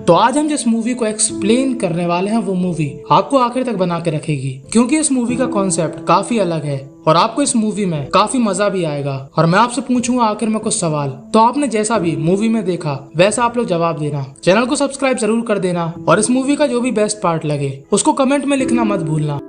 तो आज हम जिस मूवी को एक्सप्लेन करने वाले हैं वो मूवी आपको आखिर तक बना के रखेगी, क्योंकि इस मूवी का कॉन्सेप्ट काफी अलग है और आपको इस मूवी में काफी मजा भी आएगा। और मैं आपसे पूछूंगा आखिर में कुछ सवाल, तो आपने जैसा भी मूवी में देखा वैसा आप लोग जवाब देना। चैनल को सब्सक्राइब जरूर कर देना और इस मूवी का जो भी बेस्ट पार्ट लगे उसको कमेंट में लिखना मत भूलना।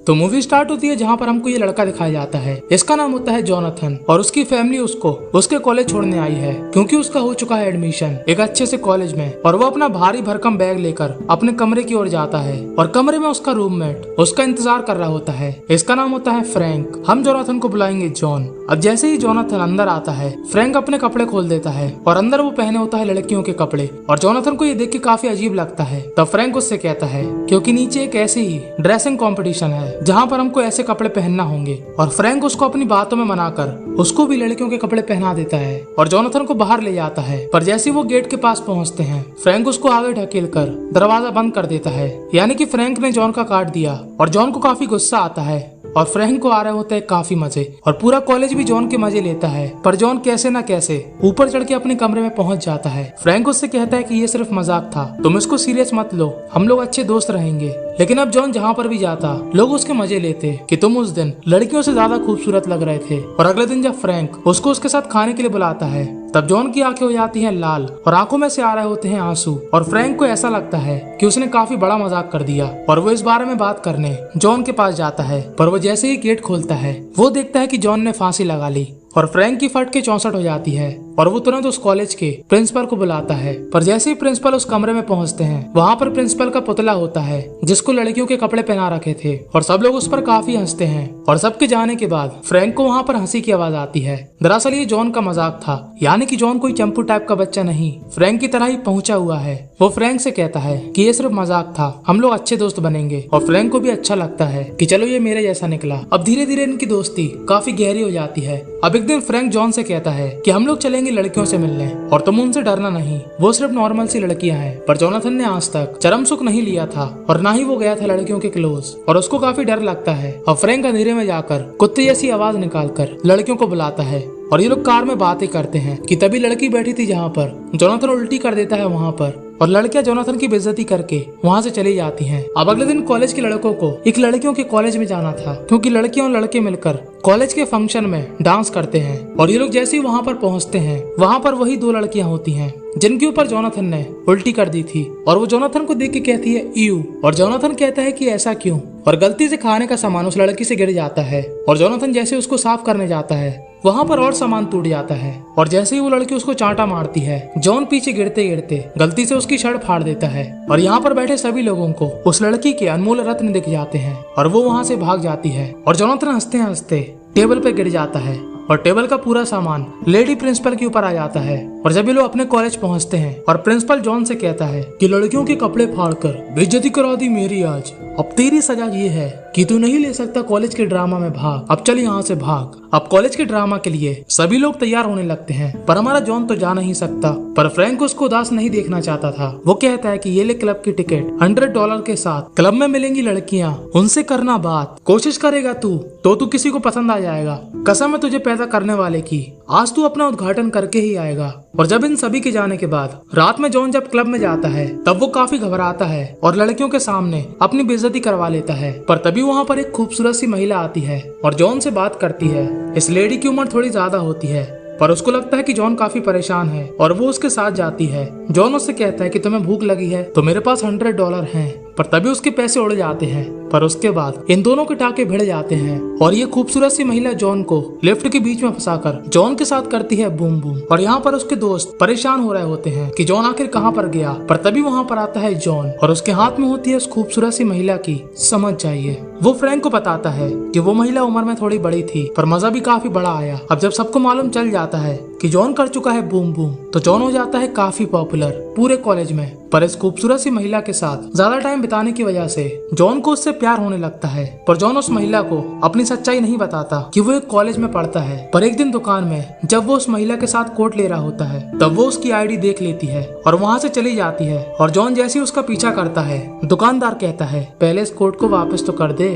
तो मूवी स्टार्ट होती है जहाँ पर हमको ये लड़का दिखाया जाता है। इसका नाम होता है जोनाथन और उसकी फैमिली उसको उसके कॉलेज छोड़ने आई है, क्योंकि उसका हो चुका है एडमिशन एक अच्छे से कॉलेज में। और वो अपना भारी भरकम बैग लेकर अपने कमरे की ओर जाता है और कमरे में उसका रूममेट उसका इंतजार कर रहा होता है। इसका नाम होता है फ्रैंक। हम जोनाथन को बुलाएंगे जॉन। अब जैसे ही जोनाथन अंदर आता है, फ्रैंक अपने कपड़े खोल देता है और अंदर वो पहने होता है लड़कियों के कपड़े। और जोनाथन को ये देख के काफी अजीब लगता है। तब फ्रैंक उससे कहता है क्योंकि नीचे एक ऐसी ही ड्रेसिंग कॉम्पिटिशन है जहाँ पर हमको ऐसे कपड़े पहनना होंगे। और फ्रैंक उसको अपनी बातों में मनाकर उसको भी लड़कियों के कपड़े पहना देता है और जोनाथन को बाहर ले जाता है। पर जैसे वो गेट के पास पहुंचते हैं, फ्रैंक उसको आगे ढकेल कर दरवाजा बंद कर देता है। यानी कि फ्रैंक ने जॉन का काट दिया और जॉन को काफी गुस्सा आता है और फ्रैंक को आ रहे होते हैं काफी मजे। और पूरा कॉलेज भी जॉन के मजे लेता है। पर जॉन कैसे ना कैसे ऊपर चढ़ के अपने कमरे में पहुंच जाता है। फ्रैंक उससे कहता है कि ये सिर्फ मजाक था, तुम इसको सीरियस मत लो, हम लोग अच्छे दोस्त रहेंगे। लेकिन अब जॉन जहाँ पर भी जाता लोग उसके मजे लेते कि तुम उस दिन लड़कियों से ज्यादा खूबसूरत लग रहे थे। और अगले दिन जब फ्रैंक उसको उसके साथ खाने के लिए बुलाता है, तब जॉन की आंखें हो जाती हैं लाल और आंखों में से आ रहे होते हैं आंसू। और फ्रैंक को ऐसा लगता है कि उसने काफी बड़ा मजाक कर दिया और वो इस बारे में बात करने जॉन के पास जाता है। पर वो जैसे ही गेट खोलता है, वो देखता है कि जॉन ने फांसी लगा ली और फ्रैंक की फट के 64 हो जाती है और वो तुरंत उस कॉलेज के प्रिंसिपल को बुलाता है। पर जैसे ही प्रिंसिपल उस कमरे में पहुंचते हैं, वहाँ पर प्रिंसिपल का पुतला होता है जिसको लड़कियों के कपड़े पहना रखे थे और सब लोग उस पर काफी हंसते हैं। और सबके जाने के बाद फ्रैंक को वहाँ पर हंसी की आवाज आती है। दरअसल ये जॉन का मजाक था, यानी कि जॉन कोई चंपू टाइप का बच्चा नहीं, फ्रैंक की तरह ही पहुंचा हुआ है। वो फ्रैंक से कहता है कि ये सिर्फ मजाक था, हम लोग अच्छे दोस्त बनेंगे। और फ्रैंक को भी अच्छा लगता है कि चलो ये मेरे जैसा निकला। अब धीरे धीरे इनकी दोस्ती काफी गहरी हो जाती है। अब एक दिन फ्रैंक जॉन से कहता है कि हम लोग चलेंगे लड़कियों से मिलने और तुम उनसे डरना नहीं, वो सिर्फ नॉर्मल सी लड़कियां हैं। पर जोनाथन ने आज तक चरम सुख नहीं लिया था और ना ही वो गया था लड़कियों के क्लोज और उसको काफी डर लगता है। और फ्रैंक अंधेरे में जाकर कुत्ते जैसी आवाज निकालकर लड़कियों को बुलाता है और ये लोग कार में बातें करते हैं कि तभी लड़की बैठी थी जहाँ पर जोनाथन उल्टी कर देता है वहाँ पर। और लड़कियां जोनाथन की बेइज्जती करके वहाँ से चली जाती हैं। अब अगले दिन कॉलेज के लड़कों को एक लड़कियों के कॉलेज में जाना था, क्योंकि लड़कियां और लड़के मिलकर कॉलेज के फंक्शन में डांस करते हैं। और ये लोग जैसे ही वहाँ पर पहुँचते हैं, वहाँ पर वही दो लड़कियां होती हैं जिनके ऊपर जोनाथन ने उल्टी कर दी थी। और वो जोनाथन को देख के कहती है यू। और जोनाथन कहता है कि ऐसा क्यों, और गलती से खाने का सामान उस लड़की से गिर जाता है। और जोनाथन जैसे उसको साफ करने जाता है, वहाँ पर और सामान टूट जाता है। और जैसे ही वो लड़की उसको चांटा मारती है, जॉन पीछे गिरते गिरते गलती से उसकी शर्ट फाड़ देता है। और यहाँ पर बैठे सभी लोगों को उस लड़की के अनमोल रत्न दिख जाते हैं और वो वहाँ से भाग जाती है। और जोनाथन हंसते हंसते टेबल पे गिर जाता है और टेबल का पूरा सामान लेडी प्रिंसिपल के ऊपर आ जाता है। और जब ये लोग अपने कॉलेज पहुंचते हैं और प्रिंसिपल जॉन से कहता है कि लड़कियों के कपड़े फाड़कर बेइज्जती करा दी मेरी आज, अब तेरी सजा ये है कि तू नहीं ले सकता कॉलेज के ड्रामा में भाग, अब चल यहाँ से भाग। अब कॉलेज के ड्रामा के लिए सभी लोग तैयार होने लगते हैं, पर हमारा जॉन तो जा नहीं सकता। पर फ्रैंक उसको उदास नहीं देखना चाहता था। वो कहता है कि ये ले क्लब की टिकट, $100 के साथ क्लब में मिलेंगी लड़कियाँ, उनसे करना बात, कोशिश करेगा तो तू किसी को पसंद आ जाएगा। कसम है तुझे पैदा करने वाले की, आज तू अपना उद्घाटन करके ही आएगा। और जब इन सभी के जाने के बाद रात में जॉन जब क्लब में जाता है, तब वो काफी घबराता है और लड़कियों के सामने अपनी बेइज्जती करवा लेता है। पर तभी वहाँ पर एक खूबसूरत सी महिला आती है और जॉन से बात करती है। इस लेडी की उम्र थोड़ी ज्यादा होती है, पर उसको लगता है कि जॉन काफी परेशान है और वो उसके साथ जाती है। जॉन उससे कहता है कि तुम्हें भूख लगी है तो मेरे पास $100 हैं। पर तभी उसके पैसे उड़ जाते हैं। पर उसके बाद इन दोनों के टाके भिड़ जाते हैं और ये खूबसूरत सी महिला जॉन को लिफ्ट के बीच में फंसाकर जॉन के साथ करती है बूम बूम। और यहाँ पर उसके दोस्त परेशान हो रहे होते हैं कि जॉन आखिर कहाँ पर गया। पर तभी वहाँ पर आता है जॉन और उसके हाथ में होती है उस खूबसूरत सी महिला की समझ चाहिए। वो फ्रैंक को बताता है कि वो महिला उम्र में थोड़ी बड़ी थी, पर मजा भी काफी बड़ा आया। अब जब सबको मालूम चल जाता है कि जॉन कर चुका है बूम बूम, तो जॉन हो जाता है काफी पॉपुलर पूरे कॉलेज में। पर इस खूबसूरत सी महिला के साथ ज्यादा टाइम बिताने की वजह से जॉन को उससे प्यार होने लगता है। पर जॉन उस महिला को अपनी सच्चाई नहीं बताता कि वो एक कॉलेज में पढ़ता है। पर एक दिन दुकान में जब वो उस महिला के साथ कोट ले रहा होता है, तब वो उसकी आईडी देख लेती है और वहाँ से चली जाती है। और जॉन जैसे ही उसका पीछा करता है, दुकानदार कहता है पहले इस कोट को वापस तो कर दे।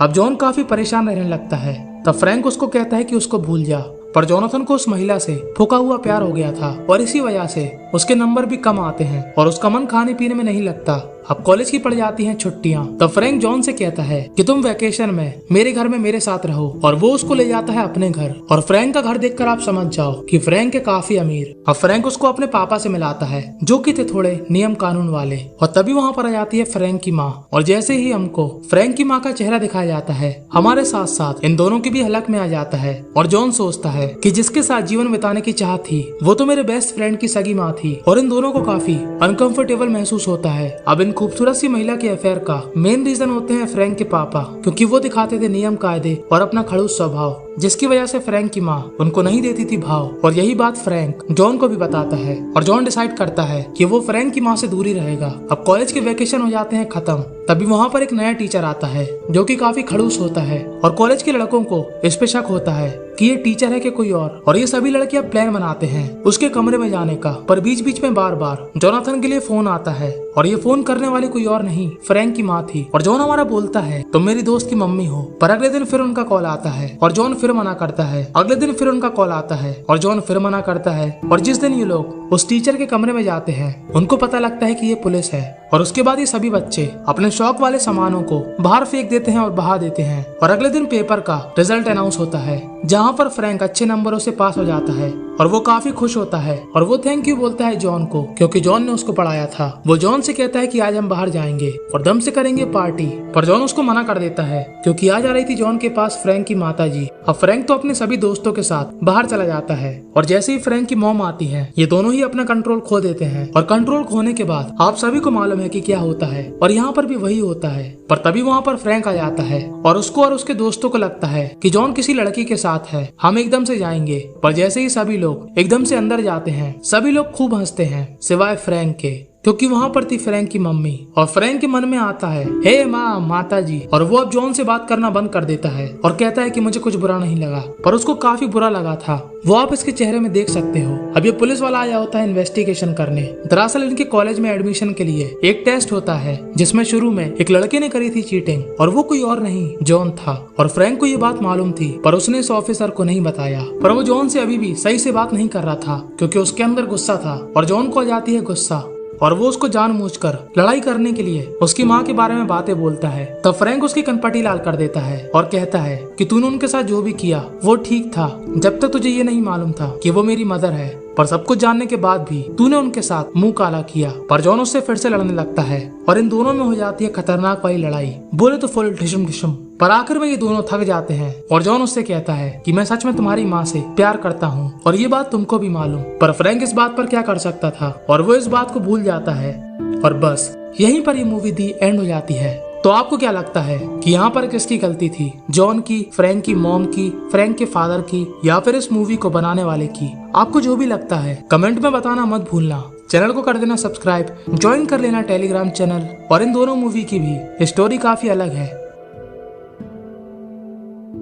अब जॉन काफी परेशान रहने लगता है। तब फ्रैंक उसको कहता है कि उसको भूल जा। पर जोनाथन को उस महिला से फूका हुआ प्यार हो गया था और इसी वजह से उसके नंबर भी कम आते हैं और उसका मन खाने पीने में नहीं लगता। अब कॉलेज की पड़ जाती हैं छुट्टियां, तब फ्रैंक जॉन से कहता है कि तुम वैकेशन में मेरे घर में मेरे साथ रहो, और वो उसको ले जाता है अपने घर। और फ्रैंक का घर देखकर आप समझ जाओ कि फ्रैंक है काफी अमीर। अब फ्रैंक उसको अपने पापा से मिलाता है, जो कि थे थोड़े नियम कानून वाले। और तभी वहाँ पर आ जाती है फ्रैंक की माँ, और जैसे ही हमको फ्रैंक की माँ का चेहरा दिखाया जाता है, हमारे साथ साथ इन दोनों की भी हलक में आ जाता है। और जॉन सोचता है कि जिसके साथ जीवन बिताने की चाह थी वो तो मेरे बेस्ट फ्रेंड की सगी माँ थी, और इन दोनों को काफी अनकंफर्टेबल महसूस होता है। अब इन खूबसूरत सी महिला के अफेयर का मेन रीजन होते हैं फ्रैंक के पापा, क्योंकि वो दिखाते थे नियम कायदे और अपना खड़ूस स्वभाव, जिसकी वजह से फ्रैंक की माँ उनको नहीं देती थी भाव। और यही बात फ्रैंक जॉन को भी बताता है, और जॉन डिसाइड करता है कि वो फ्रैंक की माँ से दूरी रहेगा। अब कॉलेज के वेकेशन हो जाते हैं खत्म, तभी वहाँ पर एक नया टीचर आता है जो कि काफी खड़ूस होता है, और कॉलेज के लड़कों को इस पे शक होता है कि ये टीचर है कि कोई और ये सभी लड़कियां प्लान बनाते हैं उसके कमरे में जाने का। पर बीच बीच में बार बार जोनाथन के लिए फोन आता है, और ये फोन करने वाली कोई और नहीं फ्रैंक की माँ थी। और जॉन हमारा बोलता है तुम मेरी दोस्त की मम्मी हो। पर अगले दिन फिर उनका कॉल आता है और जॉन फिर मना करता है। अगले दिन फिर उनका कॉल आता है और जॉन फिर मना करता है। और जिस दिन ये लोग उस टीचर के कमरे में जाते हैं, उनको पता लगता है कि ये पुलिस है। और उसके बाद ये सभी बच्चे अपने शौक वाले सामानों को बाहर फेंक देते हैं और बहा देते हैं। और अगले दिन पेपर का रिजल्ट अनाउंस होता है, जहाँ पर फ्रैंक अच्छे नंबरों से पास हो जाता है, और वो काफी खुश होता है। और वो थैंक यू बोलता है जॉन को, क्योंकि जॉन ने उसको पढ़ाया था। वो जॉन से कहता है कि आज हम बाहर जाएंगे और दम से करेंगे पार्टी। पर जॉन उसको मना कर देता है, क्योंकि आज आ रही थी जॉन के पास फ्रैंक की माता जी। अब फ्रैंक तो अपने सभी दोस्तों के साथ बाहर चला जाता है, और जैसे ही फ्रैंक की मॉम आती है, ये दोनों ही अपना कंट्रोल खो देते हैं। और कंट्रोल खोने के बाद आप सभी को मालूम है कि क्या होता है, और यहाँ पर भी वही होता है। पर तभी वहाँ पर फ्रैंक आ जाता है, और उसको और उसके दोस्तों को लगता है कि जॉन किसी लड़की के साथ है, हम एकदम से जाएंगे। पर जैसे ही सभी लोग एकदम से अंदर जाते हैं, सभी लोग खूब हंसते हैं सिवाय फ्रैंक के, क्योंकि वहाँ पर थी फ्रैंक की मम्मी। और फ्रैंक के मन में आता है हे माँ, माता जी। और वो अब जॉन से बात करना बंद कर देता है और कहता है कि मुझे कुछ बुरा नहीं लगा, पर उसको काफी बुरा लगा था। वो आप इसके चेहरे में देख सकते हो। अब ये पुलिस वाला आया होता है इन्वेस्टिगेशन करने। दरअसल इनके कॉलेज में एडमिशन के लिए एक टेस्ट होता है, जिसमें शुरू में एक लड़के ने करी थी चीटिंग, और वो कोई और नहीं जॉन था। और फ्रैंक को ये बात मालूम थी, पर उसने इस ऑफिसर को नहीं बताया। पर वो जॉन से अभी भी सही से बात नहीं कर रहा था, क्योंकि उसके अंदर गुस्सा था। और जॉन को आ जाती है गुस्सा, और वो उसको जानबूझकर लड़ाई करने के लिए उसकी माँ के बारे में बातें बोलता है। तब फ्रैंक उसकी कनपटी लाल कर देता है और कहता है कि तूने उनके साथ जो भी किया वो ठीक था, जब तक तुझे ये नहीं मालूम था कि वो मेरी मदर है। पर सब कुछ जानने के बाद भी तूने उनके साथ मुंह काला किया। पर जॉन उससे फिर से लड़ने लगता है, और इन दोनों में हो जाती है खतरनाक वाली लड़ाई, बोले तो फुल ठिशुम ठिशुम। पर आखिर में ये दोनों थक जाते हैं, और जॉन उससे कहता है कि मैं सच में तुम्हारी माँ से प्यार करता हूँ, और ये बात तुमको भी मालूम। पर फ्रैंक इस बात पर क्या कर सकता था, और वो इस बात को भूल जाता है। और बस यहीं पर ये मूवी दी एंड हो जाती है। तो आपको क्या लगता है कि यहाँ पर किसकी गलती थी, जॉन की, फ्रैंक की मॉम की, फ्रैंक के फादर की, या फिर इस मूवी को बनाने वाले की? आपको जो भी लगता है कमेंट में बताना मत भूलना। चैनल को कर देना सब्सक्राइब, ज्वाइन कर लेना टेलीग्राम चैनल। और इन दोनों मूवी की भी स्टोरी काफी अलग है,